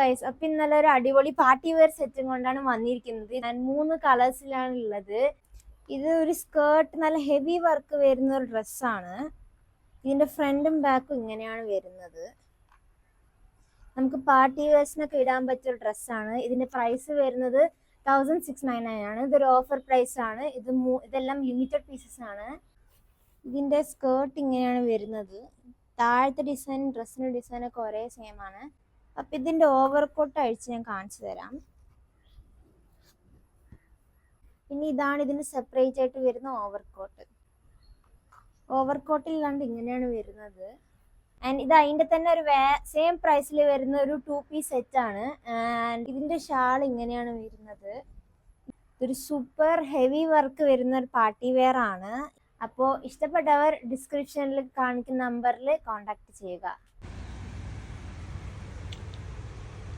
Guys, അപ്പൊ ഇന്നലെ ഒരു അടിപൊളി പാർട്ടി വെയർ സെറ്റും കൊണ്ടാണ് വന്നിരിക്കുന്നത്. ഞാൻ 3 കളേഴ്സിലാണ് ഉള്ളത്. ഇത് ഒരു സ്കേർട്ട്, നല്ല ഹെവി വർക്ക് വരുന്ന ഒരു ഡ്രസ്സാണ്. ഇതിന്റെ ഫ്രണ്ടും ബാക്കും ഇങ്ങനെയാണ് വരുന്നത്. നമുക്ക് പാർട്ടി വെയർസിനൊക്കെ ഇടാൻ പറ്റിയ ഡ്രസ്സാണ്. ഇതിന്റെ പ്രൈസ് വരുന്നത് 1699 ആണ്. ഇതൊരു ഓഫർ പ്രൈസ് ആണ്. ഇതെല്ലാം ലിമിറ്റഡ് പീസസ് ആണ്. ഇതിന്റെ സ്കേർട്ട് ഇങ്ങനെയാണ് വരുന്നത്. താഴത്തെ ഡിസൈൻ, ഡ്രസ്സിന്റെ ഡിസൈൻ ഒക്കെ ഒരേ സെയിം ആണ്. അപ്പൊ ഇതിന്റെ ഓവർകോട്ട് അഴിച്ച് ഞാൻ കാണിച്ചു തരാം. പിന്നെ ഇതാണ് ഇതിന് സെപ്പറേറ്റ് ആയിട്ട് വരുന്ന ഓവർകോട്ട്. ഓവർകോട്ടില്ലാണ്ട് ഇങ്ങനെയാണ് വരുന്നത്. ആൻഡ് ഇത് അതിന്റെ തന്നെ ഒരു സെയിം പ്രൈസിൽ വരുന്ന ഒരു 2 പീസ് സെറ്റ് ആണ്. ആൻഡ് ഇതിന്റെ ഷാൾ ഇങ്ങനെയാണ് വരുന്നത്. ഒരു സൂപ്പർ ഹെവി വർക്ക് വരുന്ന ഒരു പാർട്ടി വെയർ ആണ്. അപ്പോൾ ഇഷ്ടപ്പെട്ടവർ ഡിസ്ക്രിപ്ഷനിൽ കാണിക്കുന്ന നമ്പറിൽ കോൺടാക്ട് ചെയ്യുക.